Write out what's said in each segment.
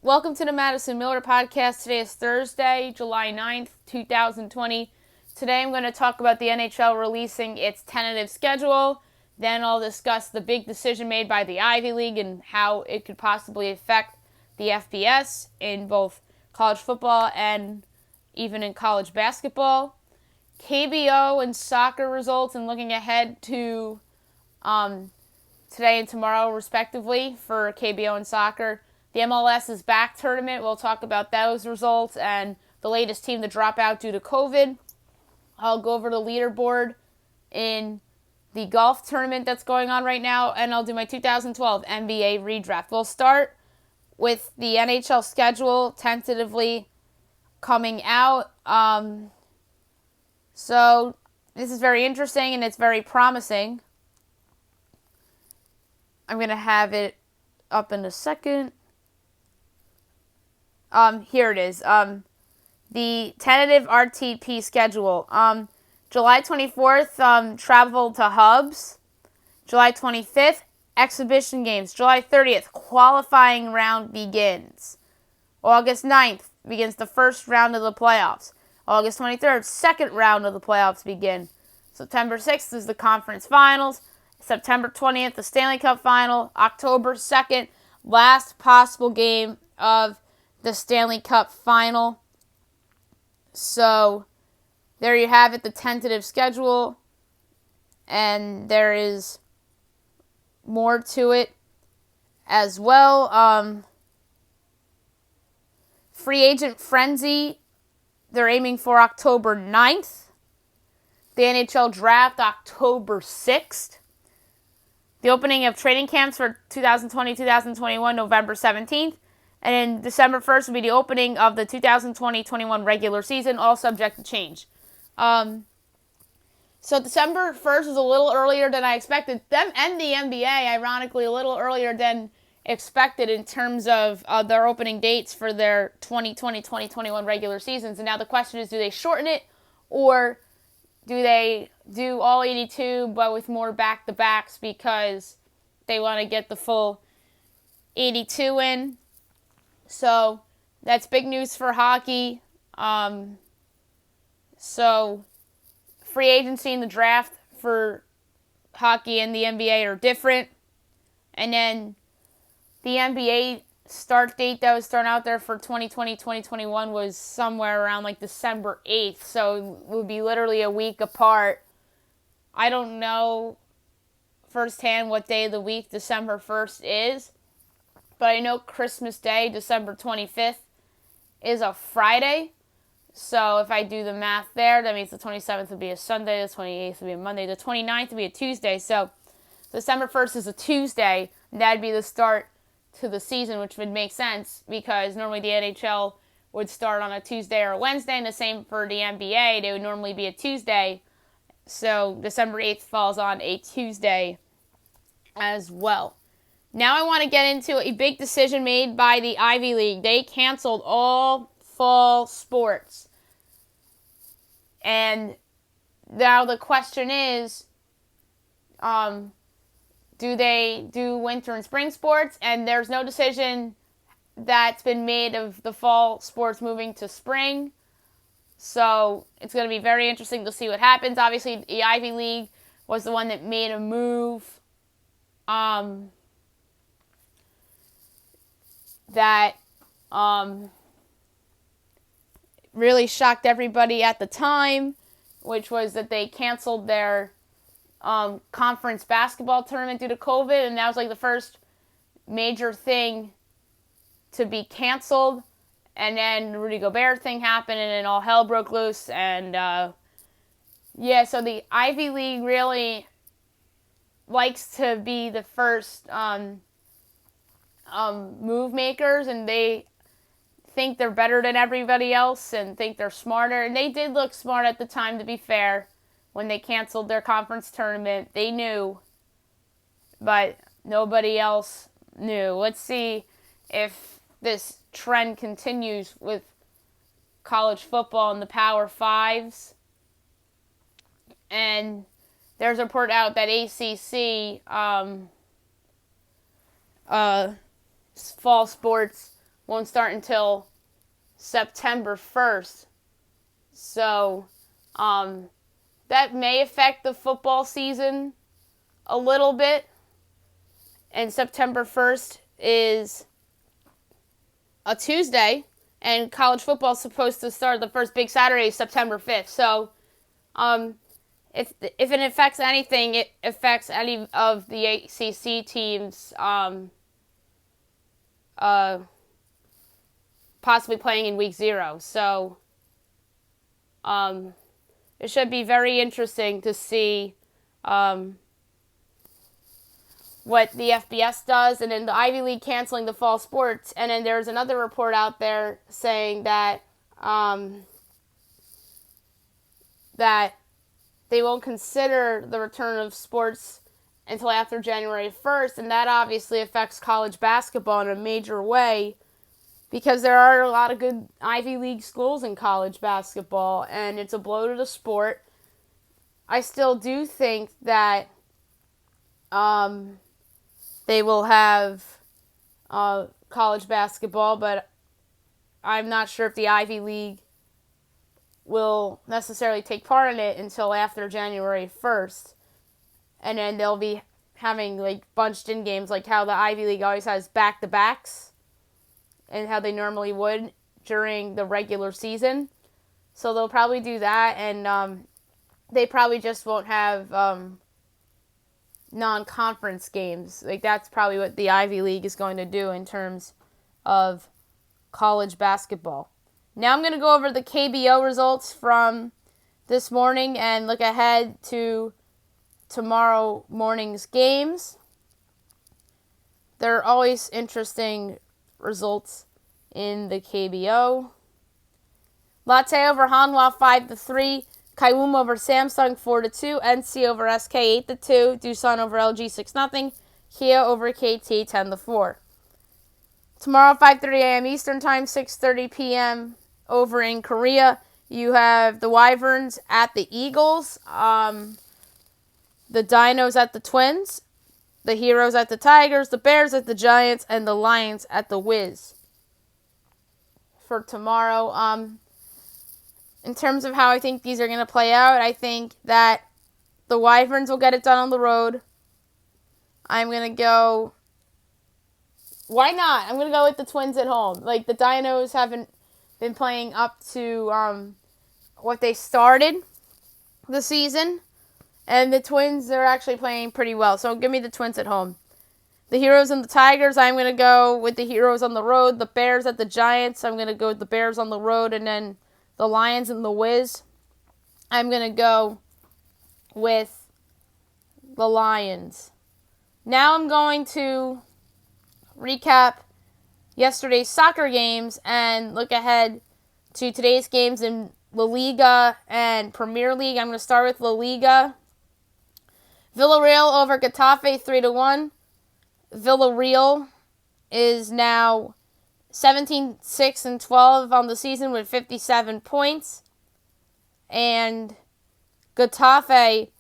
Welcome to the Madison Miller Podcast. Today is Thursday, July 9th, 2020. Today I'm going to talk about the NHL releasing its tentative schedule. Then I'll discuss the big decision made by the Ivy League and how it could possibly affect the FBS in both college football and even in college basketball. KBO and soccer results and looking ahead to today and tomorrow respectively for KBO and soccer. The MLS is back tournament. We'll talk about those results and the latest team to drop out due to COVID. I'll go over the leaderboard in the golf tournament that's going on right now, and I'll do my 2012 NBA ReDraft. We'll start with the NHL schedule tentatively coming out. So this is very interesting and it's very promising. I'm going to have it up in a second. Here it is. The tentative RTP schedule. July 24th, travel to hubs. July 25th, exhibition games. July 30th, qualifying round begins. August 9th, begins the first round of the playoffs. August 23rd, second round of the playoffs begin. September 6th is the conference finals. September 20th, the Stanley Cup final. October 2nd, last possible game of the Stanley Cup final. So there you have it, the tentative schedule. And there is more to it as well. Free agent frenzy, they're aiming for October 9th. The NHL draft, October 6th. The opening of training camps for 2020-2021, November 17th. And then December 1st will be the opening of the 2020-21 regular season, all subject to change. So December 1st is a little earlier than I expected. Them and the NBA, ironically, a little earlier than expected in terms of their opening dates for their 2020-2021 regular seasons. And now the question is, do they shorten it or do they do all 82 but with more back-to-backs because they want to get the full 82 in? So that's big news for hockey. So free agency and the draft for hockey and the NBA are different. And then the NBA start date that was thrown out there for 2020-2021 was somewhere around like December 8th. So it would be literally a week apart. I don't know firsthand what day of the week December 1st is. But I know Christmas Day, December 25th, is a Friday. So if I do the math there, that means the 27th would be a Sunday, the 28th would be a Monday, the 29th would be a Tuesday. So December 1st is a Tuesday, and that would be the start to the season, which would make sense because normally the NHL would start on a Tuesday or a Wednesday, and the same for the NBA. They would normally be a Tuesday. So December 8th falls on a Tuesday as well. Now I want to get into a big decision made by the Ivy League. They canceled all fall sports. And now the question is, do they do winter and spring sports? And there's no decision that's been made of the fall sports moving to spring. So it's going to be very interesting to see what happens. Obviously, the Ivy League was the one that made a move that really shocked everybody at the time, which was that they canceled their conference basketball tournament due to COVID, and that was like the first major thing to be canceled. And then the Rudy Gobert thing happened, and then all hell broke loose. And so the Ivy League really likes to be the first move makers, and they think they're better than everybody else and think they're smarter. And they did look smart at the time, to be fair, when they canceled their conference tournament. They knew, but nobody else knew. Let's see if this trend continues with college football and the Power Fives. And there's a report out that ACC fall sports won't start until September 1st. So that may affect the football season a little bit. And September 1st is a Tuesday, and college football is supposed to start the first big Saturday, September 5th. So if it affects anything, it affects any of the ACC teams possibly playing in week 0. So it should be very interesting to see what the FBS does, and then the Ivy League canceling the fall sports. And then there's another report out there saying that that they won't consider the return of sports until after January 1st, and that obviously affects college basketball in a major way, because there are a lot of good Ivy League schools in college basketball, and it's a blow to the sport. I still do think that they will have college basketball, but I'm not sure if the Ivy League will necessarily take part in it until after January 1st. And then they'll be having like bunched in games, like how the Ivy League always has back-to-backs and how they normally would during the regular season. So they'll probably do that, and they probably just won't have non-conference games. Like, that's probably what the Ivy League is going to do in terms of college basketball. Now I'm going to go over the KBO results from this morning and look ahead to tomorrow morning's games. There are always interesting results in the KBO. Latte over Hanwha 5-3. Kaiwum over Samsung 4-2. NC over SK 8-2. Doosan over LG 6-0. Kia over KT 10-4. Tomorrow 5:30 a.m. Eastern Time, 6:30 p.m. over in Korea. You have the Wyverns at the Eagles. The Dinos at the Twins. The Heroes at the Tigers. The Bears at the Giants. And the Lions at the Wiz. For tomorrow, in terms of how I think these are going to play out, I think that the Wyverns will get it done on the road. I'm going to go... Why not? I'm going to go with the Twins at home. Like, the Dinos haven't been playing up to what they started the season. And the Twins are actually playing pretty well. So give me the Twins at home. The Heroes and the Tigers, I'm going to go with the Heroes on the road. The Bears at the Giants, I'm going to go with the Bears on the road. And then the Lions and the Wiz, I'm going to go with the Lions. Now I'm going to recap yesterday's soccer games and look ahead to today's games in La Liga and Premier League. I'm going to start with La Liga. Villarreal over Getafe 3-1. Villarreal is now 17-6-12 on the season with 57 points. And Getafe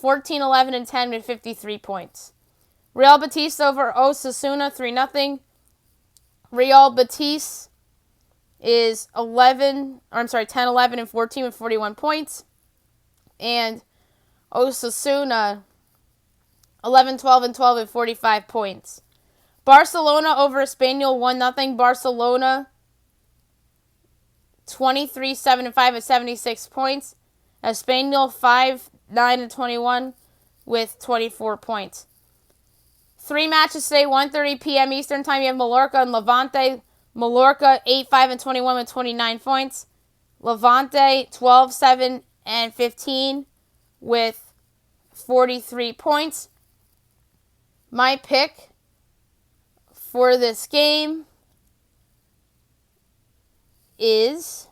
14-11-10 with 53 points. Real Betis over Osasuna 3-0. Real Betis is 10-11-14 with 41 points. And Osasuna 11-12-12 with 45 points. Barcelona over Espanyol 1-0. Barcelona 23-7-5 with 76 points. Espanyol 5-9-21 with 24 points. 3 matches today, 1:30 p.m. Eastern Time. You have Mallorca and Levante. Mallorca 8-5-21 with 29 points. Levante 12-7-15 with 43 points. My pick for this game is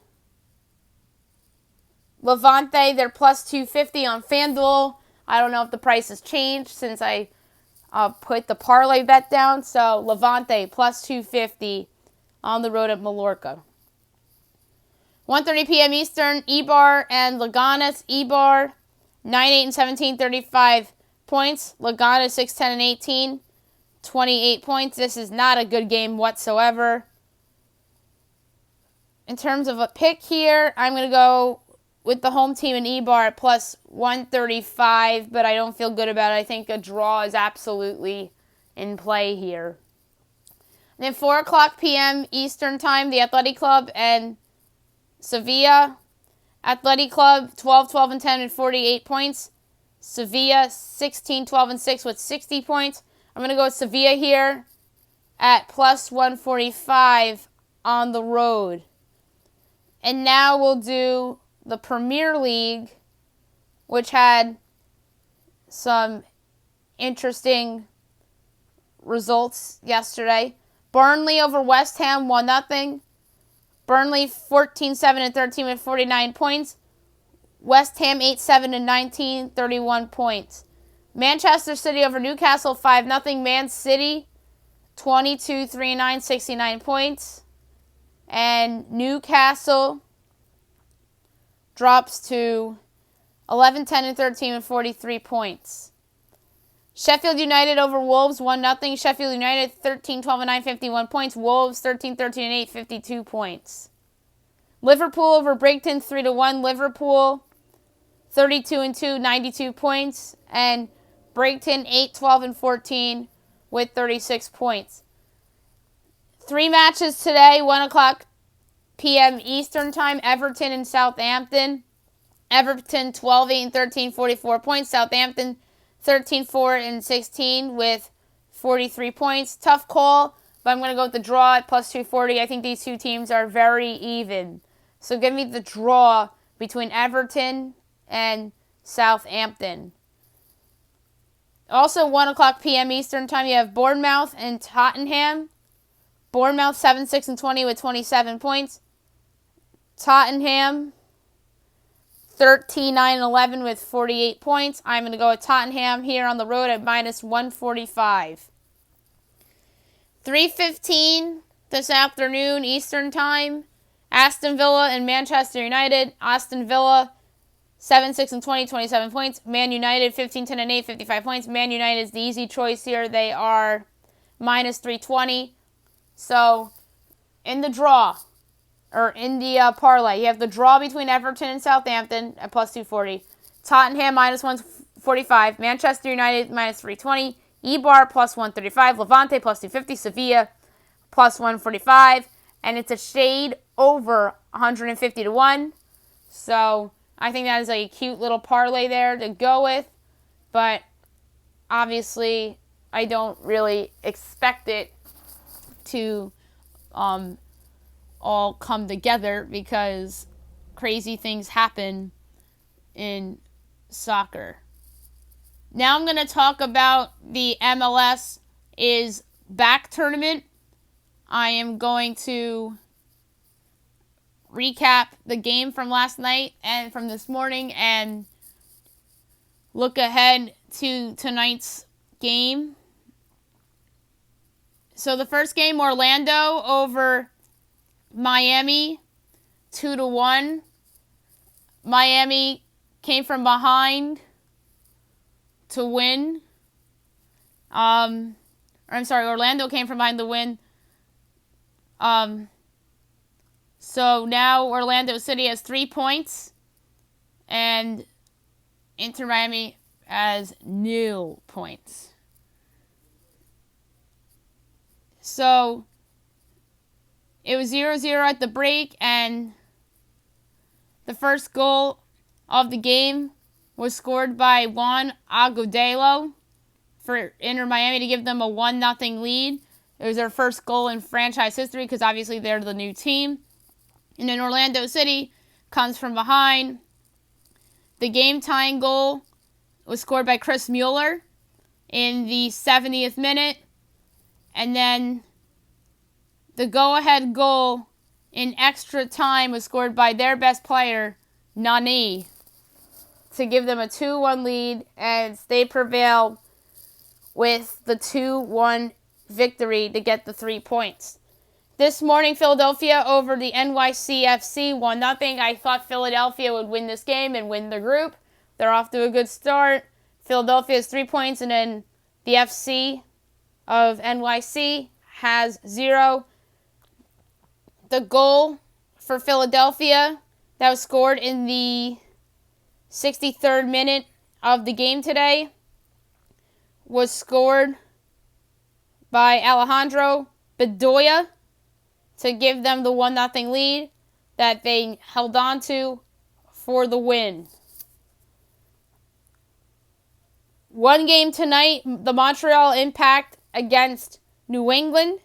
Levante. They're plus 250 on FanDuel. I don't know if the price has changed since I put the parlay bet down. So Levante plus 250 on the road at Mallorca. 1:30 p.m. Eastern, Eibar and Leganés. Eibar 9-8-17, 35 points. Leganés 6-10-18, 28 points. This is not a good game whatsoever. in terms of a pick here, I'm going to go with the home team in E-Bar at plus 135, but I don't feel good about it. I think a draw is absolutely in play here. And then 4 o'clock p.m. Eastern Time, the Athletic Club and Sevilla. Athletic Club 12-12-10 with 48 points. Sevilla 16-12-6 with 60 points. I'm going to go with Sevilla here at plus 145 on the road. And now we'll do the Premier League, which had some interesting results yesterday. Burnley over West Ham 1-0. Burnley 14-7-13 with 49 points. West Ham 8-7-19, 31 points. Manchester City over Newcastle 5-0. Man City 22-3-9, 69 points. And Newcastle drops to 11-10-13 with 43 points. Sheffield United over Wolves 1-0. Sheffield United 13-12-9, 51 points. Wolves 13-13-8, 52 points. Liverpool over Brighton 3-1. Liverpool 32-2, 92 points. And Brighton 8-12-14 with 36 points. 3 matches today, 1 o'clock p.m. Eastern Time. Everton and Southampton. Everton 12-8-13, 44 points. Southampton 13-4-16 with 43 points. Tough call, but I'm going to go with the draw at plus 240. I think these two teams are very even. So give me the draw between Everton and Southampton. Also, 1 o'clock p.m. Eastern Time, you have Bournemouth and Tottenham. Bournemouth 7-6-20 with 27 points. Tottenham 13-9-11 with 48 points. I'm going to go with Tottenham here on the road at minus 145. 3:15 this afternoon Eastern Time. Aston Villa and Manchester United. Aston Villa 7-6-20, 27 points. Man United 15-10-8, 55 points. Man United is the easy choice here. They are minus 320. So, in the draw, or in the parlay, you have the draw between Everton and Southampton at plus 240. Tottenham minus 145. Manchester United minus 320. E-Bar plus 135. Levante plus 250. Sevilla plus 145. And it's a shade over 150 to 1. So, I think that is a cute little parlay there to go with. But, obviously, I don't really expect it to all come together because crazy things happen in soccer. Now I'm going to talk about the MLS is back tournament. I am going to recap the game from last night and from this morning and look ahead to tonight's game. So the first game, Orlando over Miami, 2-1. Miami came from behind to win. Orlando came from behind to win. So now Orlando City has 3 points, and Inter Miami has 0 points. So it was 0-0 at the break, and the first goal of the game was scored by Juan Agudelo for Inter Miami to give them a 1-0 lead. It was their first goal in franchise history because obviously they're the new team. And then Orlando City comes from behind. The game-tying goal was scored by Chris Mueller in the 70th minute. And then the go-ahead goal in extra time was scored by their best player, Nani, to give them a 2-1 lead, and they prevailed with the 2-1 victory to get the 3 points. This morning, Philadelphia over the NYCFC 1-0. I thought Philadelphia would win this game and win the group. They're off to a good start. Philadelphia has 3 points, and then the FC of NYC has 0. The goal for Philadelphia that was scored in the 63rd minute of the game today was scored by Alejandro Bedoya to give them the 1-0 lead that they held on to for the win. One game tonight, the Montreal Impact against New England.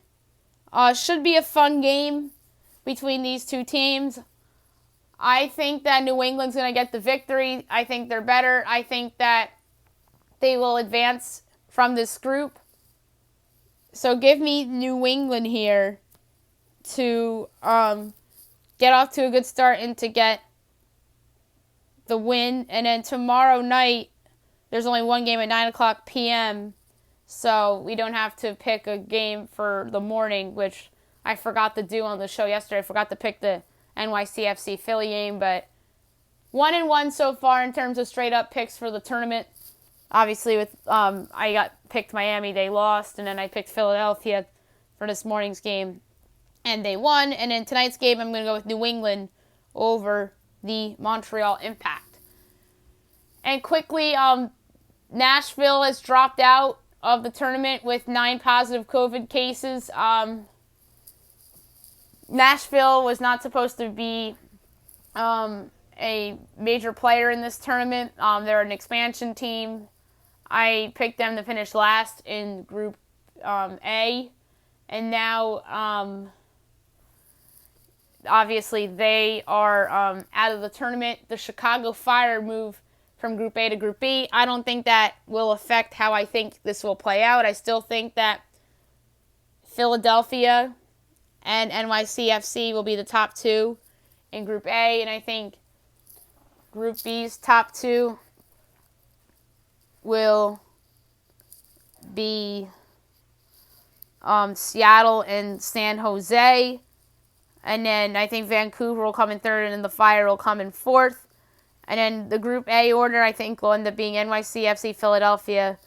Should be a fun game between these two teams. I think that New England's going to get the victory. I think they're better. I think that they will advance from this group. So give me New England here to get off to a good start and to get the win. And then tomorrow night, there's only one game at 9 o'clock p.m., so we don't have to pick a game for the morning, which I forgot to do on the show yesterday. I forgot to pick the NYCFC Philly game, but 1-1 so far in terms of straight-up picks for the tournament. Obviously, with I picked Miami, they lost, and then I picked Philadelphia for this morning's game, and they won. And in tonight's game, I'm going to go with New England over the Montreal Impact. And quickly, Nashville has dropped out of the tournament with 9 positive COVID cases. Nashville was not supposed to be a major player in this tournament. They're an expansion team. I picked them to finish last in Group A. And now, obviously, they are out of the tournament. The Chicago Fire moved from Group A to Group B. I don't think that will affect how I think this will play out. I still think that Philadelphia and NYCFC will be the top 2 in Group A, and I think Group B's top 2 will be Seattle and San Jose, and then I think Vancouver will come in 3rd, and then the Fire will come in 4th. And then the Group A order, I think, will end up being NYCFC, Philadelphia,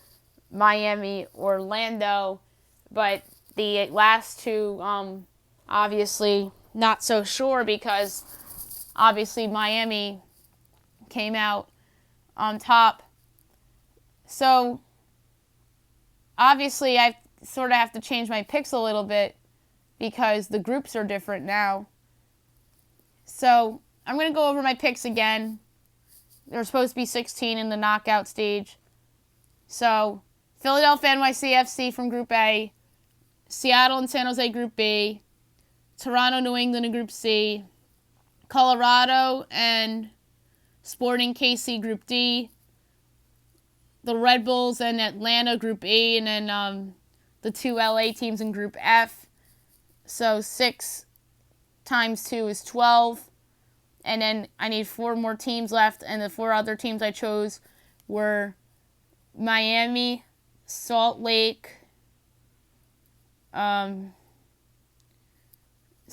Miami, Orlando. But the last 2, obviously, not so sure because, obviously, Miami came out on top. So, obviously, I sort of have to change my picks a little bit because the groups are different now. So, I'm going to go over my picks again. There's supposed to be 16 in the knockout stage. So, Philadelphia NYCFC from Group A, Seattle and San Jose Group B, Toronto, New England in Group C, Colorado and Sporting KC Group D, the Red Bulls and Atlanta Group E, and then the 2 LA teams in Group F. So 6 times 2 is 12. And then I need 4 more teams left, and the 4 other teams I chose were Miami, Salt Lake, so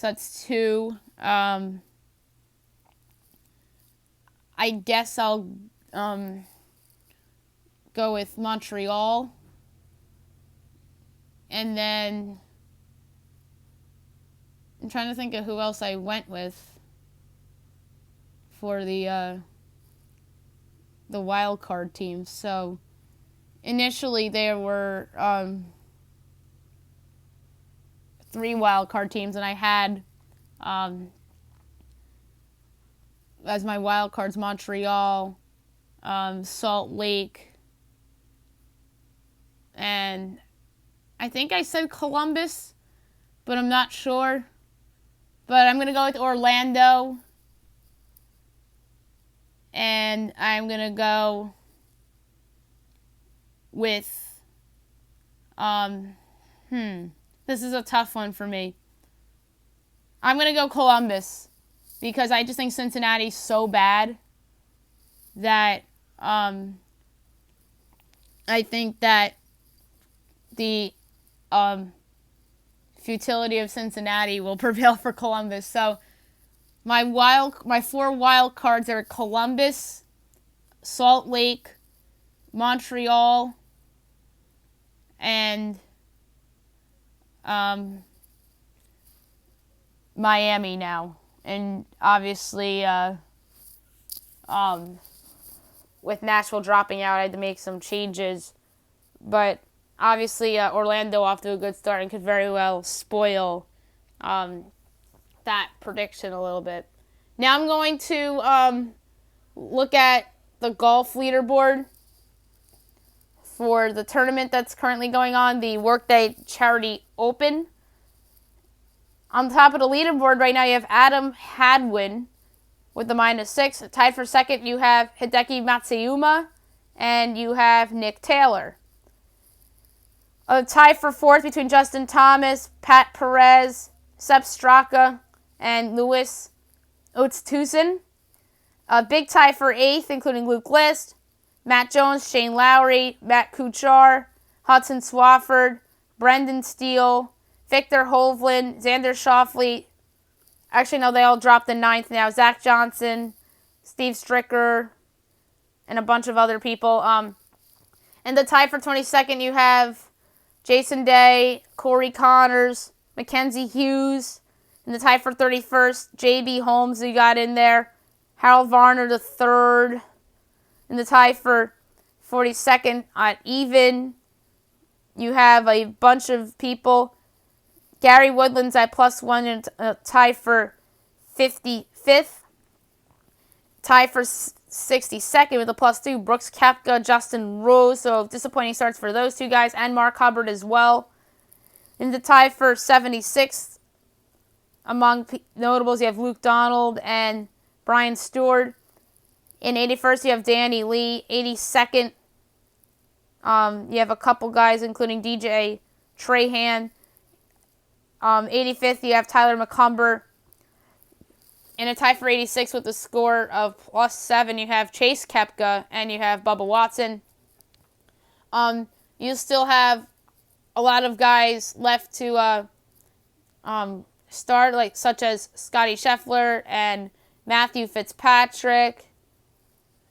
that's 2. I guess I'll go with Montreal, and then I'm trying to think of who else I went with for the wild card teams. So initially there were 3 wild card teams, and I had as my wild cards Montreal, Salt Lake, and I think I said Columbus, but I'm not sure. But I'm going to go with Orlando. And I'm going to go with, this is a tough one for me. I'm going to go Columbus because I just think Cincinnati's so bad that I think that the futility of Cincinnati will prevail for Columbus. So my 4 wild cards are Columbus, Salt Lake, Montreal, and Miami now. And obviously, with Nashville dropping out, I had to make some changes. But obviously, Orlando off to a good start and could very well spoil that prediction a little bit. Now I'm going to look at the golf leaderboard for the tournament that's currently going on, the Workday Charity Open. On top of the leaderboard right now, you have Adam Hadwin with the -6. Tied for second, you have Hideki Matsuyama, and you have Nick Taylor. A tie for fourth between Justin Thomas, Pat Perez, Sepp Straka, and Louis Oosthuizen. A big tie for eighth, including Luke List, Matt Jones, Shane Lowry, Matt Kuchar, Hudson Swafford, Brendan Steele, Victor Hovland, Xander Schauffele. Actually, no, they all dropped in ninth now. Zach Johnson, Steve Stricker, and a bunch of other people. And the tie for 22nd, you have Jason Day, Corey Connors, Mackenzie Hughes. And the tie for 31st, J.B. Holmes, who got in there. Harold Varner III. And the tie for 42nd at even, you have a bunch of people. Gary Woodland's at +1 and a tie for 55th. Tie for 62nd with a +2. Brooks Koepka, Justin Rose. So disappointing starts for those two guys. And Mark Hubbard as well. In the tie for 76th, among notables, you have Luke Donald and Brian Stewart. In 81st, you have Danny Lee. 82nd, you have a couple guys, including DJ Trahan. 85th, you have Tyler McCumber. In a tie for 86 with a score of +7, you have Chase Koepka and you have Bubba Watson. You still have a lot of guys left to start, like such as Scotty Scheffler and Matthew Fitzpatrick.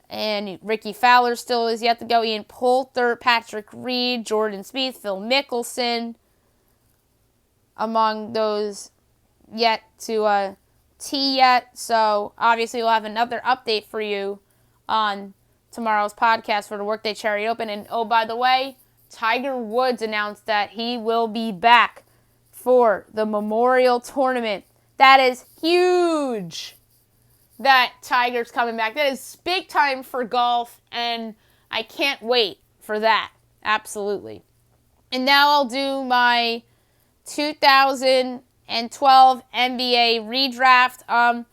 And Ricky Fowler still is yet to go. Ian Poulter, Patrick Reed, Jordan Spieth, Phil Mickelson. Among those yet to tee yet. So obviously we'll have another update for you on tomorrow's podcast for the Workday Charity Open. And oh, by the way, Tiger Woods announced that he will be back for the Memorial Tournament. That is huge that Tiger's coming back. That is big time for golf, and I can't wait for that. Absolutely. And now I'll do my 2012 NBA redraft.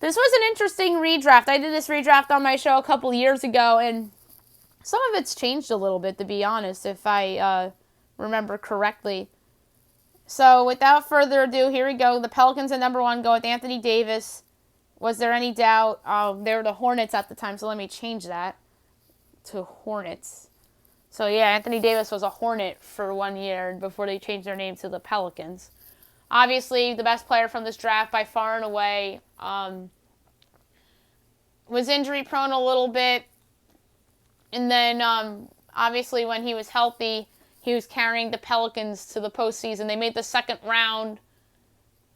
This was an interesting redraft. I did this redraft on my show a couple years ago, and some of it's changed a little bit, to be honest, if I remember correctly. So without further ado, here we go. The Pelicans at number 1 go with Anthony Davis. Was there any doubt? They were the Hornets at the time, so let me change that to Hornets. So yeah, Anthony Davis was a Hornet for 1 year before they changed their name to the Pelicans. Obviously, the best player from this draft by far and away. Was injury prone a little bit. And then, obviously, when he was healthy, he was carrying the Pelicans to the postseason. They made the second round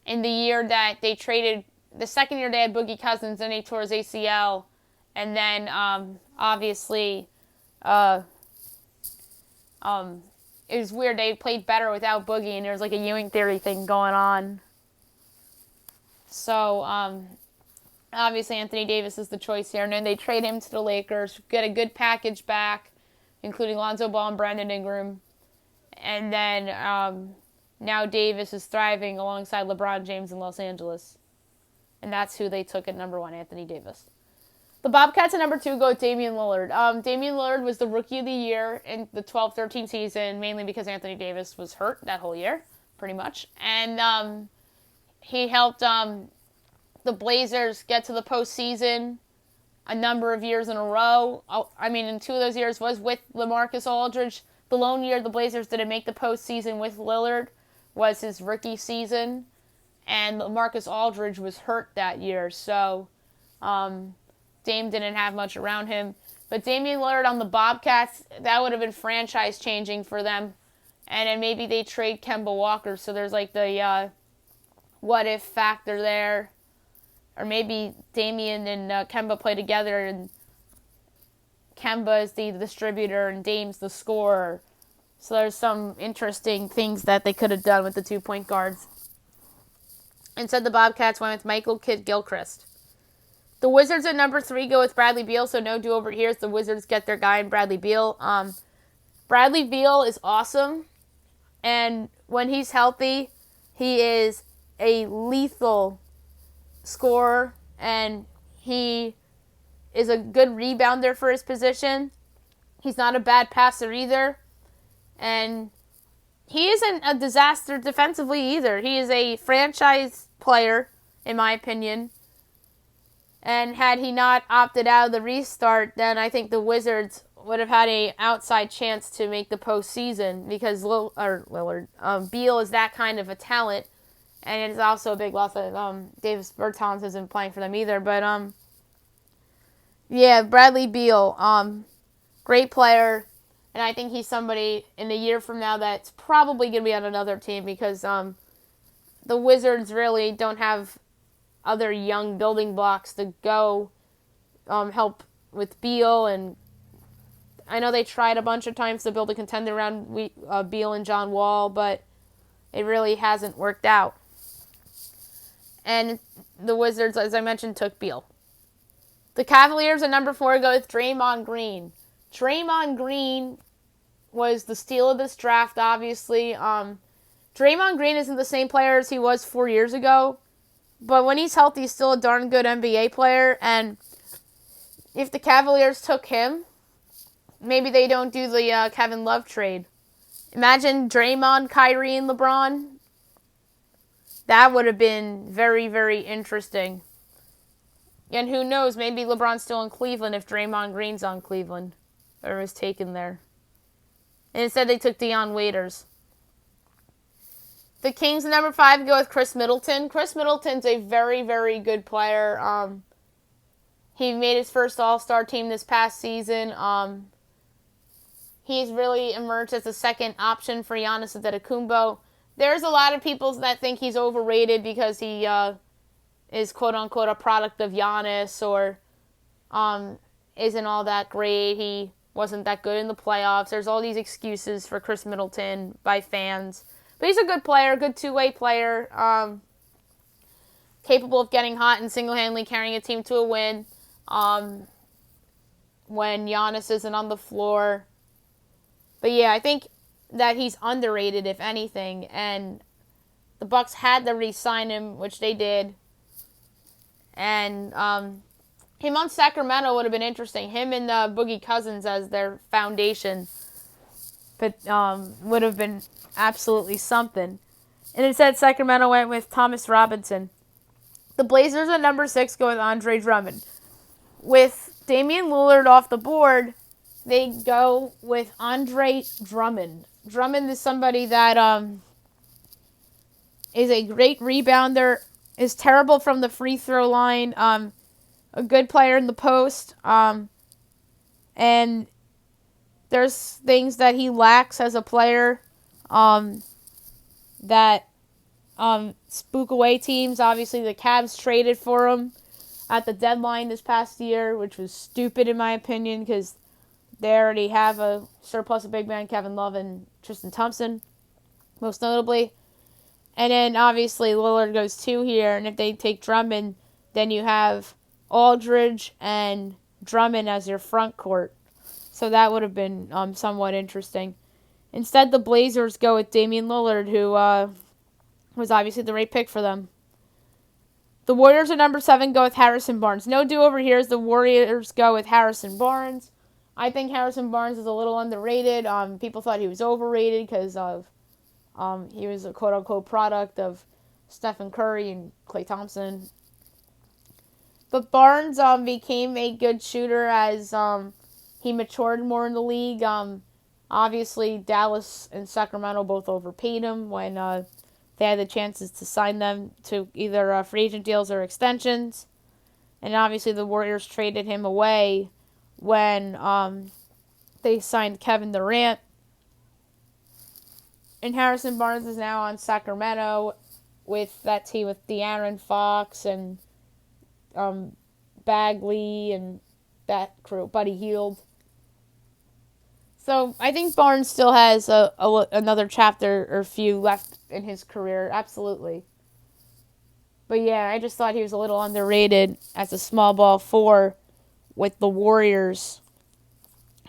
in the year that they traded. The second year they had Boogie Cousins, and he tore his ACL. And then, obviously, it was weird. They played better without Boogie, and there was like a Ewing theory thing going on. So, obviously, Anthony Davis is the choice here. And then they trade him to the Lakers, get a good package back, including Lonzo Ball and Brandon Ingram. And then now Davis is thriving alongside LeBron James in Los Angeles. And that's who they took at number 1, Anthony Davis. The Bobcats at number 2 go with Damian Lillard. Damian Lillard was the Rookie of the Year in the 12-13 season, mainly because Anthony Davis was hurt that whole year, pretty much. And he helped the Blazers get to the postseason a number of years in a row. I mean, in 2 of those years was with LaMarcus Aldridge. The lone year the Blazers didn't make the postseason with Lillard was his rookie season. And LaMarcus Aldridge was hurt that year, so Dame didn't have much around him. But Damian Lillard on the Bobcats, that would have been franchise-changing for them. And then maybe they trade Kemba Walker, so there's like the what-if factor there. or maybe Damian and Kemba play together, and Kemba is the distributor and Dame's the scorer. So there's some interesting things that they could have done with the 2 point guards. Instead, the Bobcats went with Michael Kidd-Gilchrist. The Wizards at number 3 go with Bradley Beal, so no do over here as the Wizards get their guy in Bradley Beal. Bradley Beal is awesome, and when he's healthy, he is a lethal scorer, and he is a good rebounder for his position. He's not a bad passer either, and he isn't a disaster defensively either. He is a franchise player, in my opinion. And had he not opted out of the restart, then I think the Wizards would have had an outside chance to make the postseason because Beal is that kind of a talent, and it's also a big loss that Davis Bertans isn't playing for them either. But yeah, Bradley Beal, great player, and I think he's somebody in a year from now that's probably going to be on another team because the Wizards really don't have other young building blocks to go help with Beal, and I know they tried a bunch of times to build a contender around Beal and John Wall, but it really hasn't worked out. And the Wizards, as I mentioned, took Beal. The Cavaliers at number 4 go with Draymond Green. Draymond Green was the steal of this draft, obviously. Draymond Green isn't the same player as he was 4 years ago, but when he's healthy, he's still a darn good NBA player, and if the Cavaliers took him, maybe they don't do the Kevin Love trade. Imagine Draymond, Kyrie, and LeBron. That would have been very, very interesting. And who knows, maybe LeBron's still in Cleveland if Draymond Green's on Cleveland, or was taken there. And instead they took Deion Waiters. The Kings, number 5, go with Chris Middleton. Chris Middleton's a very, very good player. He made his first All-Star team this past season. He's really emerged as a second option for Giannis Antetokounmpo. There's a lot of people that think he's overrated because he is quote-unquote a product of Giannis or isn't all that great. He wasn't that good in the playoffs. There's all these excuses for Chris Middleton by fans. But he's a good player, good two-way player, capable of getting hot and single-handedly carrying a team to a win when Giannis isn't on the floor. But yeah, I think that he's underrated, if anything, and the Bucks had to re-sign him, which they did. And him on Sacramento would have been interesting. Him and Boogie Cousins as their foundation, but would have been absolutely something. And instead, Sacramento went with Thomas Robinson. The Blazers at number 6 go with Andre Drummond. With Damian Lillard off the board, they go with Andre Drummond. Drummond is somebody that is a great rebounder, is terrible from the free throw line, a good player in the post, and there's things that he lacks as a player that spook away teams. Obviously, the Cavs traded for him at the deadline this past year, which was stupid in my opinion because they already have a surplus of big man, Kevin Love and Tristan Thompson, most notably. And then, obviously, Lillard goes 2 here, and if they take Drummond, then you have Aldridge and Drummond as your front court. So that would have been somewhat interesting. Instead, the Blazers go with Damian Lillard, who was obviously the right pick for them. The Warriors at number 7 go with Harrison Barnes. No do-over here as the Warriors go with Harrison Barnes. I think Harrison Barnes is a little underrated. People thought he was overrated because of he was a quote-unquote product of Stephen Curry and Klay Thompson. But Barnes became a good shooter as he matured more in the league. Obviously, Dallas and Sacramento both overpaid him when they had the chances to sign them to either free agent deals or extensions. And obviously, the Warriors traded him away when they signed Kevin Durant. And Harrison Barnes is now on Sacramento with that team with De'Aaron Fox and Bagley and that crew, Buddy Hield. So I think Barnes still has another chapter or few left in his career, absolutely. But yeah, I just thought he was a little underrated as a small ball four with the Warriors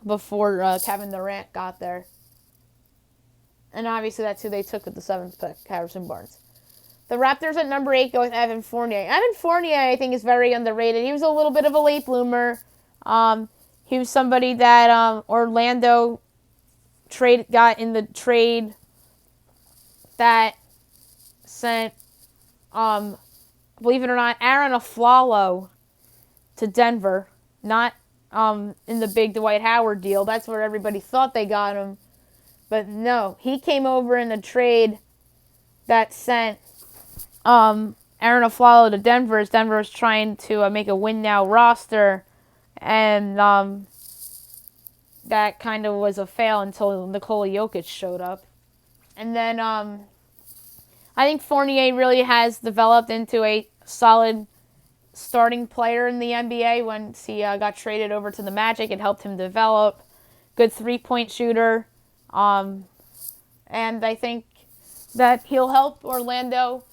before Kevin Durant got there. And obviously that's who they took with the 7th pick, Harrison Barnes. The Raptors at number 8 go with Evan Fournier. Evan Fournier, I think, is very underrated. He was a little bit of a late bloomer. He was somebody that Orlando got in the trade that sent, believe it or not, Aaron Aflalo to Denver. Not in the big Dwight Howard deal. That's where everybody thought they got him. But no, he came over in the trade that sent Aaron Aflalo to Denver as Denver was trying to make a win-now roster. And that kind of was a fail until Nikola Jokic showed up. And then I think Fournier really has developed into a solid starting player in the NBA. Once he got traded over to the Magic, it helped him develop. Good three-point shooter. And I think that he'll help Orlando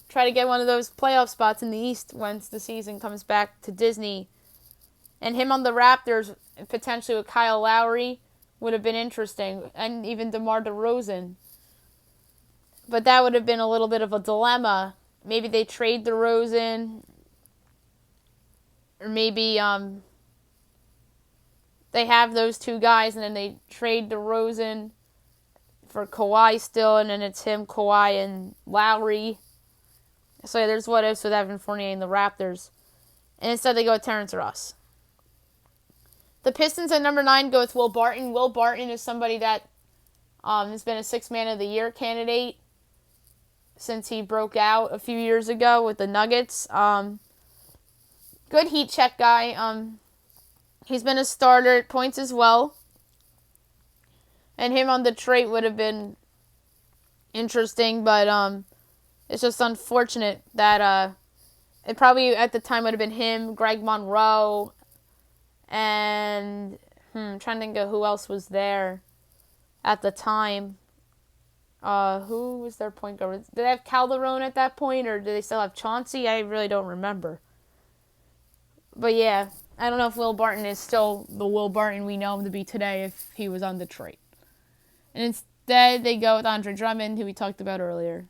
try to get one of those playoff spots in the East once the season comes back to Disney. And him on the Raptors, potentially with Kyle Lowry, would have been interesting. And even DeMar DeRozan. But that would have been a little bit of a dilemma. Maybe they trade DeRozan. Or maybe they have those two guys and then they trade DeRozan for Kawhi still, and then it's him, Kawhi, and Lowry. So yeah, there's what ifs with Evan Fournier and the Raptors. And instead they go with Terrence Ross. The Pistons at number 9 go with Will Barton. Will Barton is somebody that has been a 6th Man of the Year candidate since he broke out a few years ago with the Nuggets. Good heat check guy. He's been a starter at points as well. And him on Detroit would have been interesting, but it's just unfortunate that it probably at the time would have been him, Greg Monroe, and I'm trying to think of who else was there at the time. Who was their point guard? Did they have Calderon at that point, or did they still have Chauncey? I really don't remember. But yeah, I don't know if Will Barton is still the Will Barton we know him to be today if he was on Detroit. And instead, they go with Andre Drummond, who we talked about earlier.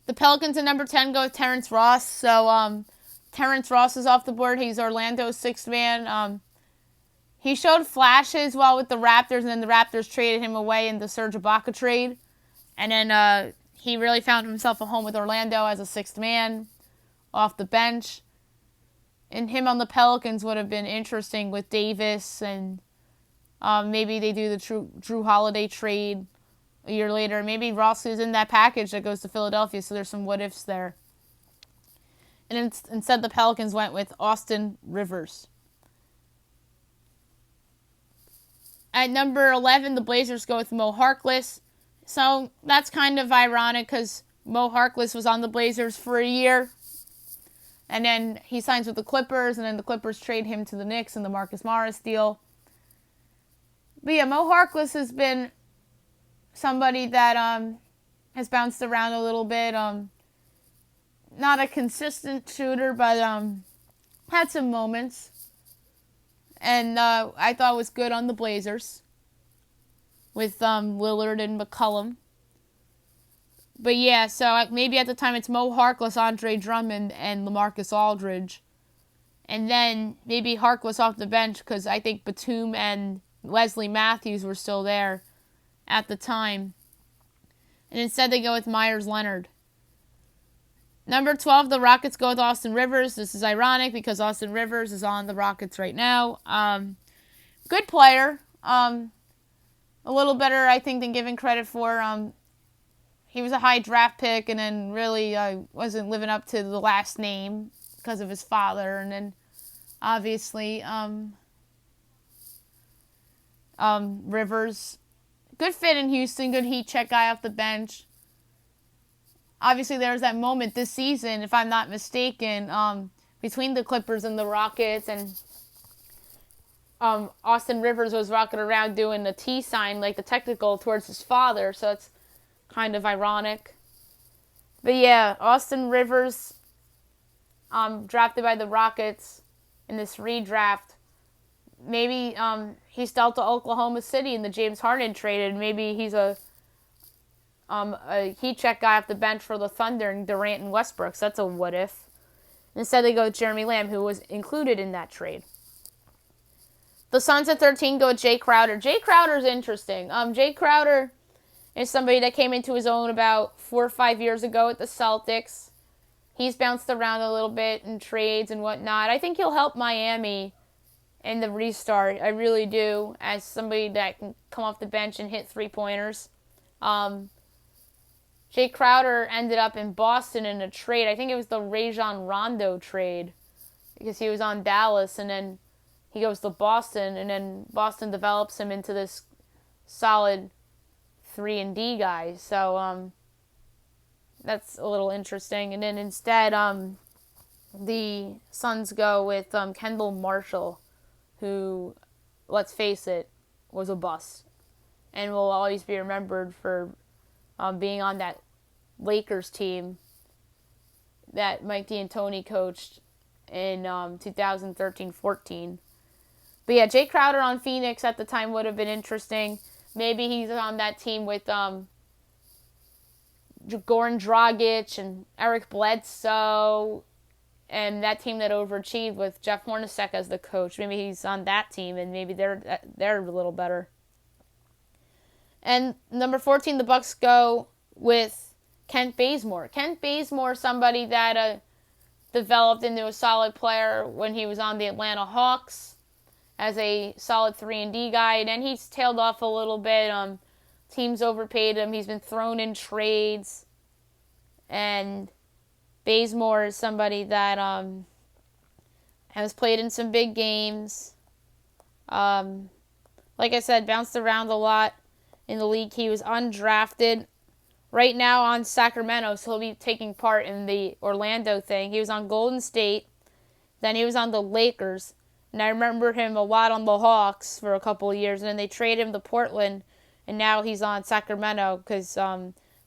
The Pelicans at number 10 go with Terrence Ross. So, Terrence Ross is off the board. He's Orlando's 6th man. He showed flashes while with the Raptors, and then the Raptors traded him away in the Serge Ibaka trade. And then he really found himself a home with Orlando as a 6th man off the bench. And him on the Pelicans would have been interesting with Davis, and maybe they do the Drew Holiday trade a year later. Maybe Ross is in that package that goes to Philadelphia, so there's some what-ifs there. And instead the Pelicans went with Austin Rivers. At number 11, the Blazers go with Mo Harkless. So that's kind of ironic because Mo Harkless was on the Blazers for a year. And then he signs with the Clippers, and then the Clippers trade him to the Knicks in the Marcus Morris deal. But yeah, Mo Harkless has been somebody that has bounced around a little bit. Not a consistent shooter, but had some moments. And I thought was good on the Blazers with Lillard and McCollum. But yeah, so maybe at the time it's Mo Harkless, Andre Drummond, and LaMarcus Aldridge. And then maybe Harkless off the bench because I think Batum and Wesley Matthews were still there at the time. And instead they go with Myers Leonard. Number 12, the Rockets go with Austin Rivers. This is ironic because Austin Rivers is on the Rockets right now. Good player. A little better, I think, than given credit for. He was a high draft pick and then really wasn't living up to the last name because of his father. And then, obviously, Rivers, good fit in Houston, good heat check guy off the bench. Obviously, there was that moment this season, if I'm not mistaken, between the Clippers and the Rockets, and Austin Rivers was walking around doing the T sign, like the technical, towards his father, so it's kind of ironic. But yeah, Austin Rivers, drafted by the Rockets in this redraft. Maybe he's dealt to Oklahoma City in the James Harden trade, and maybe he's a heat check guy off the bench for the Thunder and Durant and Westbrook. So that's a what if. Instead, they go with Jeremy Lamb, who was included in that trade. The Suns at 13 go with Jay Crowder. Jay Crowder is interesting. Jay Crowder is somebody that came into his own about 4 or 5 years ago at the Celtics. He's bounced around a little bit in trades and whatnot. I think he'll help Miami in the restart. I really do, as somebody that can come off the bench and hit three-pointers. Jay Crowder ended up in Boston in a trade. I think it was the Rajon Rondo trade, because he was on Dallas, and then he goes to Boston, and then Boston develops him into this solid 3-and-D guy. So that's a little interesting. And then instead, the Suns go with Kendall Marshall, who, let's face it, was a bust, and will always be remembered for being on that Lakers team that Mike D'Antoni coached in 2013-14. But yeah, Jay Crowder on Phoenix at the time would have been interesting. Maybe he's on that team with Goran Dragic and Eric Bledsoe, and that team that overachieved with Jeff Hornacek as the coach. Maybe he's on that team, and maybe they're a little better. And number 14, the Bucks go with Kent Bazemore. Kent Bazemore, somebody that developed into a solid player when he was on the Atlanta Hawks as a solid 3-and-D guy. And then he's tailed off a little bit. Teams overpaid him. He's been thrown in trades. And Bazemore is somebody that has played in some big games. Like I said, bounced around a lot in the league. He was undrafted. Right now on Sacramento, so he'll be taking part in the Orlando thing. He was on Golden State. Then he was on the Lakers. And I remember him a lot on the Hawks for a couple of years. And then they traded him to Portland. And now he's on Sacramento because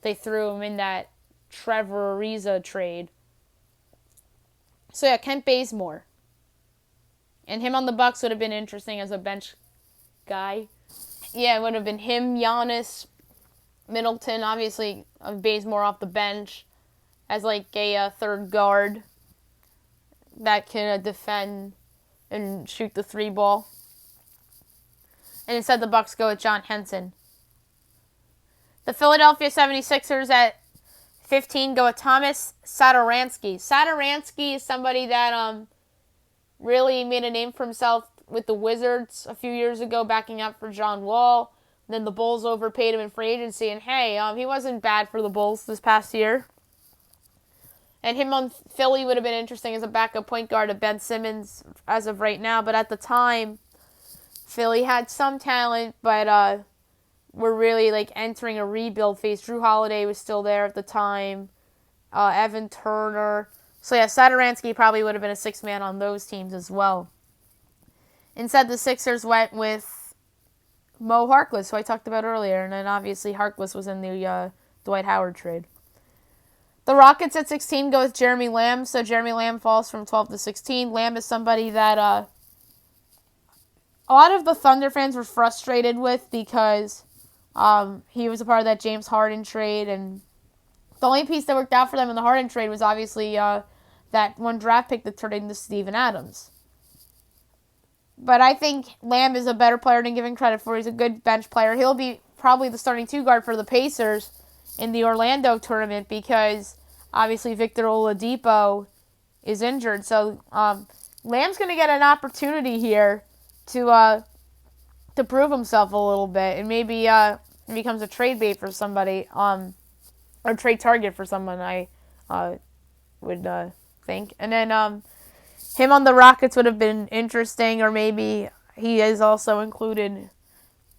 they threw him in that Trevor Ariza trade. So yeah, Kent Bazemore. And him on the Bucks would have been interesting as a bench guy. Yeah, it would have been him, Giannis, Middleton, obviously Bazemore off the bench as like a third guard that can defend and shoot the 3-ball. And instead the Bucks go with John Henson. The Philadelphia 76ers at 15 go with Thomas Satoransky. Satoransky is somebody that really made a name for himself with the Wizards a few years ago, backing up for John Wall. Then the Bulls overpaid him in free agency, and hey, he wasn't bad for the Bulls this past year. And him on Philly would have been interesting as a backup point guard of Ben Simmons as of right now. But at the time, Philly had some talent, but were really like entering a rebuild phase. Drew Holiday was still there at the time. Evan Turner. So yeah, Satoransky probably would have been a sixth man on those teams as well. Instead, the Sixers went with Mo Harkless, who I talked about earlier, and then obviously Harkless was in the Dwight Howard trade. The Rockets at 16 go with Jeremy Lamb, so Jeremy Lamb falls from 12 to 16. Lamb is somebody that a lot of the Thunder fans were frustrated with because he was a part of that James Harden trade, and the only piece that worked out for them in the Harden trade was obviously that one draft pick that turned into Steven Adams. But I think Lamb is a better player than given credit for. He's a good bench player. He'll be probably the starting 2 guard for the Pacers in the Orlando tournament because obviously Victor Oladipo is injured. So Lamb's going to get an opportunity here to prove himself a little bit, and maybe he becomes a trade bait for somebody, or trade target for someone, I would think. And then him on the Rockets would have been interesting, or maybe he is also included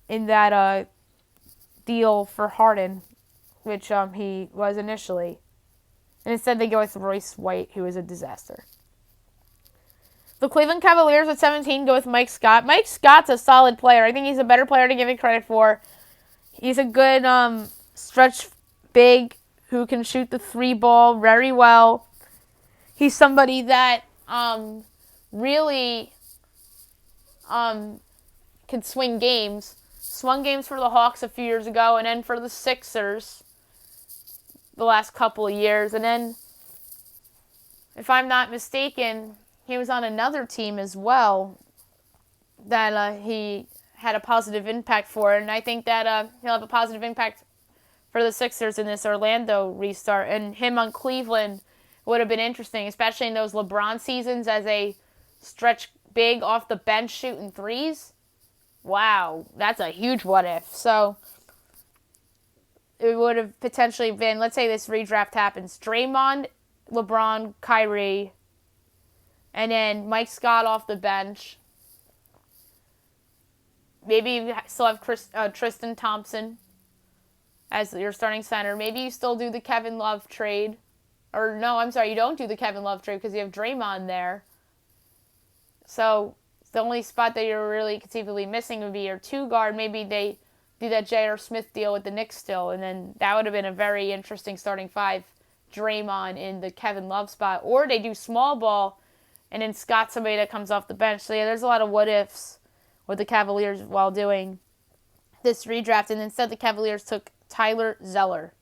in that deal for Harden, which he was initially. And instead they go with Royce White, who is a disaster. The Cleveland Cavaliers at 17 go with Mike Scott. Mike Scott's a solid player. I think he's a better player to give him credit for. He's a good stretch big who can shoot the three ball very well. He's somebody that really can swing games. Swung games for the Hawks a few years ago, and then for the Sixers the last couple of years. And then, if I'm not mistaken, he was on another team as well that he had a positive impact for. And I think that he'll have a positive impact for the Sixers in this Orlando restart. And him on Cleveland would have been interesting, especially in those LeBron seasons as a stretch big off the bench shooting threes. Wow, that's a huge what if. So it would have potentially been, let's say this redraft happens, Draymond, LeBron, Kyrie, and then Mike Scott off the bench. Maybe you still have Tristan Thompson as your starting center. Maybe you still do the Kevin Love trade. Or no, I'm sorry, you don't do the Kevin Love trade because you have Draymond there. So the only spot that you're really conceivably missing would be your two guard. Maybe they do that J.R. Smith deal with the Knicks still, and then that would have been a very interesting starting five. Draymond in the Kevin Love spot. Or they do small ball, and then Scott somebody that comes off the bench. So yeah, there's a lot of what ifs with the Cavaliers while doing this redraft. And instead the Cavaliers took Tyler Zeller.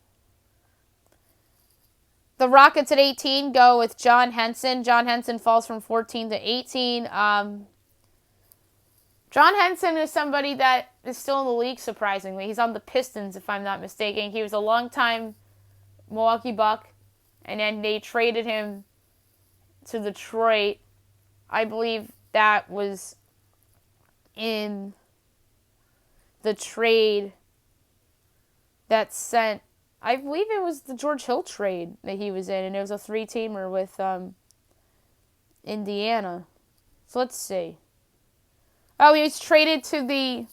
The Rockets at 18 go with John Henson. John Henson falls from 14 to 18. John Henson is somebody that is still in the league, surprisingly. He's on the Pistons, if I'm not mistaken. He was a long-time Milwaukee Buck, and then they traded him to Detroit. I believe that was in the trade that sent, I believe it was the George Hill trade that he was in, and it was a three-teamer with Indiana. So let's see. Oh, he was traded to the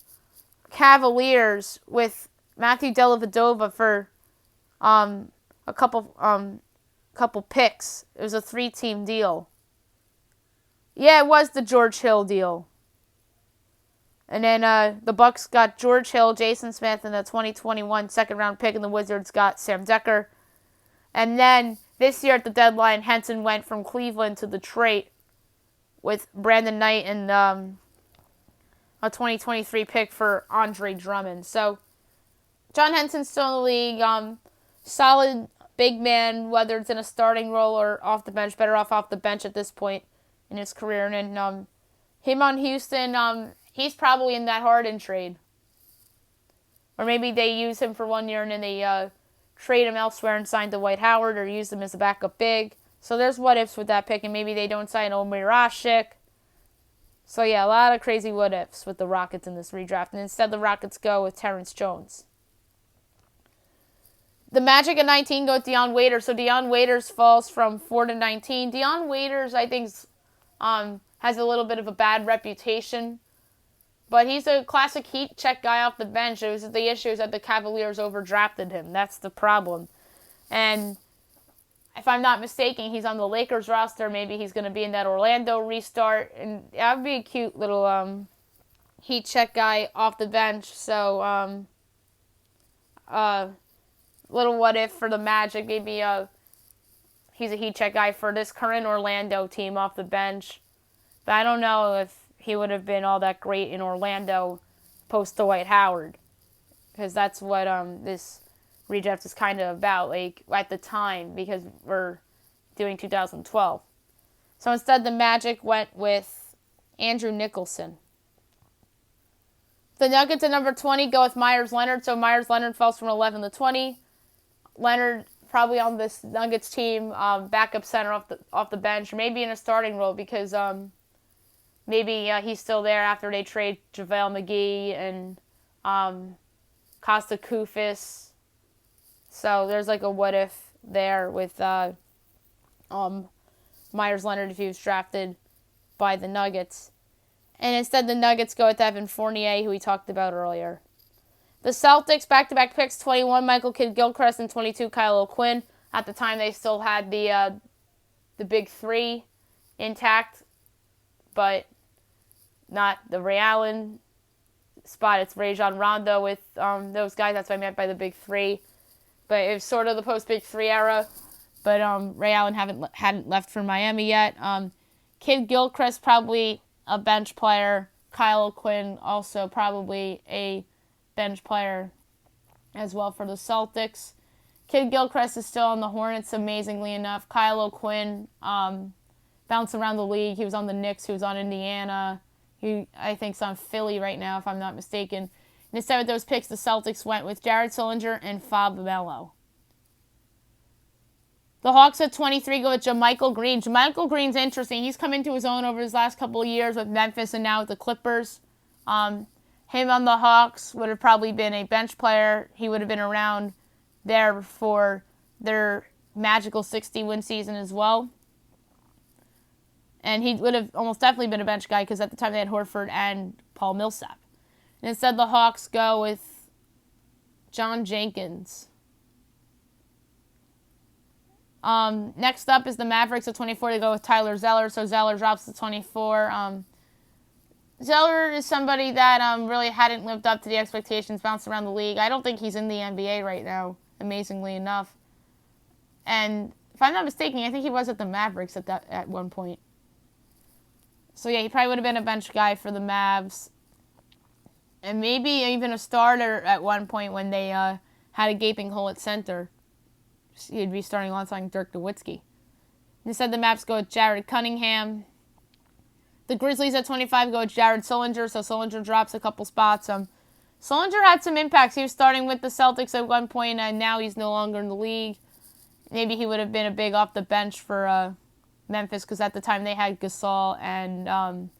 Cavaliers with Matthew Dellavedova for a couple picks. It was a three-team deal. Yeah, it was the George Hill deal. And then the Bucks got George Hill, Jason Smith, and the 2021 second-round pick, and the Wizards got Sam Decker. And then this year at the deadline, Henson went from Cleveland to Detroit with Brandon Knight and a 2023 pick for Andre Drummond. So John Henson's still in the league. Solid big man, whether it's in a starting role or off the bench. Better off the bench at this point in his career. And then him on Houston, he's probably in that Harden trade. Or maybe they use him for 1 year and then they trade him elsewhere and sign Dwight Howard or use him as a backup big. So there's what ifs with that pick, and maybe they don't sign Omer Asik. So yeah, a lot of crazy what ifs with the Rockets in this redraft. And instead the Rockets go with Terrence Jones. The Magic at 19 go with Dion Waiters. So Dion Waiters falls from 4 to 19. Dion Waiters, I think, has a little bit of a bad reputation. But he's a classic heat check guy off the bench. It was the issue is that the Cavaliers overdrafted him. That's the problem. And if I'm not mistaken, he's on the Lakers roster. Maybe he's going to be in that Orlando restart. And that would be a cute little heat check guy off the bench. So, little what if for the Magic. Maybe he's a heat check guy for this current Orlando team off the bench. But I don't know if he would have been all that great in Orlando post Dwight Howard. Because that's what this redraft is kind of about, like, at the time, because we're doing 2012. So instead, the Magic went with Andrew Nicholson. The Nuggets at number 20 go with Myers Leonard. So Myers Leonard falls from 11 to 20. Leonard probably on this Nuggets team, backup center off the bench, or maybe in a starting role because maybe he's still there after they trade JaVale McGee and Costa Koufis. So there's like a what if there with Myers Leonard if he was drafted by the Nuggets. And instead the Nuggets go with Evan Fournier, who we talked about earlier. The Celtics, back-to-back picks, 21, Michael Kidd-Gilchrist, and 22, Kyle O'Quinn. At the time, they still had the big three intact. but not the Ray Allen spot. It's Rajon Rondo with those guys. That's what I meant by the big three. But it was sort of the post-big three era. But Ray Allen hadn't left for Miami yet. Kid Gilchrist, probably a bench player. Kyle O'Quinn, also probably a bench player as well for the Celtics. Kid Gilchrist is still on the Hornets, amazingly enough. Kyle O'Quinn bounced around the league. He was on the Knicks. He was on Indiana. He, I think, is on Philly right now, if I'm not mistaken. And instead of those picks, the Celtics went with Jared Sullinger and Fab Melo. The Hawks at 23 go with JaMychal Green. JaMychal Green's interesting. He's come into his own over his last couple of years with Memphis and now with the Clippers. Him on the Hawks would have probably been a bench player. He would have been around there for their magical 60-win season as well. And he would have almost definitely been a bench guy because at the time they had Horford and Paul Millsap. And instead the Hawks go with John Jenkins. Next up is the Mavericks at 24 to go with Tyler Zeller. So Zeller drops to 24. Zeller is somebody that really hadn't lived up to the expectations, bounced around the league. I don't think he's in the NBA right now, amazingly enough. And if I'm not mistaken, I think he was at the Mavericks at one point. So yeah, he probably would have been a bench guy for the Mavs. And maybe even a starter at one point when they had a gaping hole at center. He'd be starting alongside Dirk Nowitzki. Instead, the Mavs go with Jared Cunningham. The Grizzlies at 25 go with Jared Sullinger, so Sullinger drops a couple spots. Sullinger had some impacts. He was starting with the Celtics at one point, and now he's no longer in the league. Maybe he would have been a big off the bench for Memphis, because at the time they had Gasol and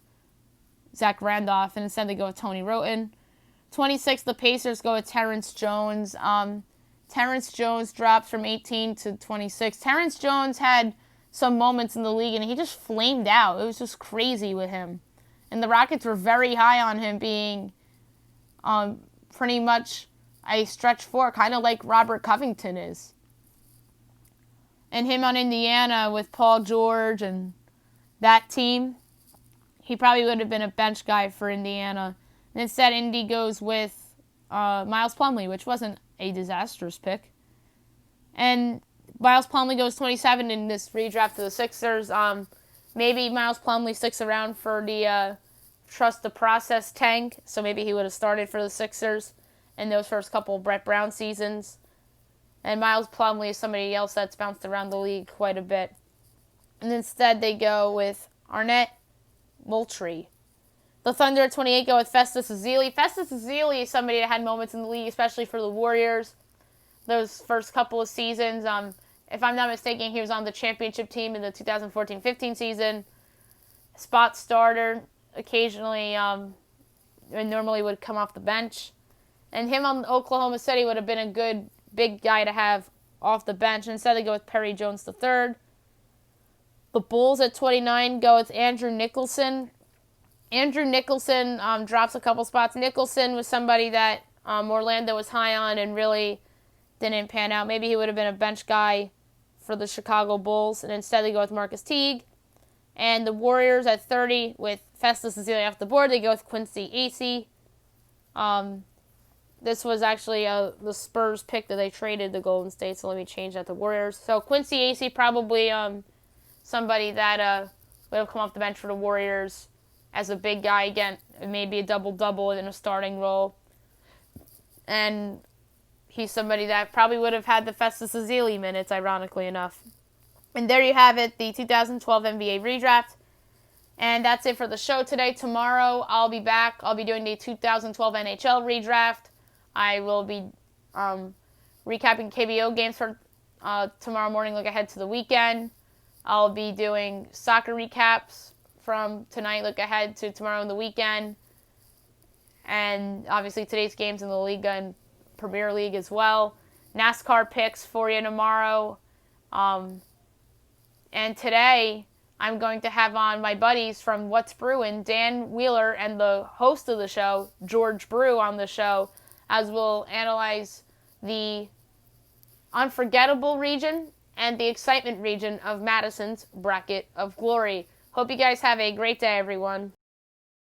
Zach Randolph, and instead they go with Tony Wroten. 26, the Pacers go with Terrence Jones. Terrence Jones drops from 18 to 26. Terrence Jones had some moments in the league, and he just flamed out. It was just crazy with him. And the Rockets were very high on him being pretty much a stretch four, kind of like Robert Covington is. And him on Indiana with Paul George and that team, he probably would have been a bench guy for Indiana. And instead, Indy goes with Miles Plumlee, which wasn't a disastrous pick. And Miles Plumlee goes 27 in this redraft to the Sixers. Maybe Miles Plumlee sticks around for the trust the process tank, so maybe he would have started for the Sixers in those first couple of Brett Brown seasons. And Miles Plumlee is somebody else that's bounced around the league quite a bit. And instead they go with Arnett Moultrie. The Thunder at 28 go with Festus Ezeli. Festus Ezeli is somebody that had moments in the league, especially for the Warriors. Those first couple of seasons. If I'm not mistaken, he was on the championship team in the 2014-15 season. Spot starter, occasionally, and normally would come off the bench. And him on Oklahoma City would have been a good big guy to have off the bench. Instead, they go with Perry Jones III. The Bulls at 29 go with Andrew Nicholson. Andrew Nicholson drops a couple spots. Nicholson was somebody that Orlando was high on and really didn't pan out. Maybe he would have been a bench guy for the Chicago Bulls. And instead they go with Marcus Teague. And the Warriors at 30 with Festus Ezeli off the board. They go with Quincy Acey. This was actually the Spurs pick that they traded the Golden State. So let me change that to Warriors. So Quincy Acey probably somebody that would have come off the bench for the Warriors as a big guy again, maybe a double-double in a starting role. And he's somebody that probably would have had the Festus Ezeli minutes, ironically enough. And there you have it, the 2012 NBA redraft. And that's it for the show today. Tomorrow I'll be back. I'll be doing the 2012 NHL redraft. I will be recapping KBO games for tomorrow morning, look ahead to the weekend. I'll be doing soccer recaps from tonight, look ahead to tomorrow and the weekend. And obviously today's games in the Liga and Premier League as well. NASCAR picks for you tomorrow. And today I'm going to have on my buddies from What's Brewin', Dan Wheeler, and the host of the show, George Brew, on the show, as we'll analyze the unforgettable region and the excitement region of Madison's Bracket of Glory. Hope you guys have a great day, everyone.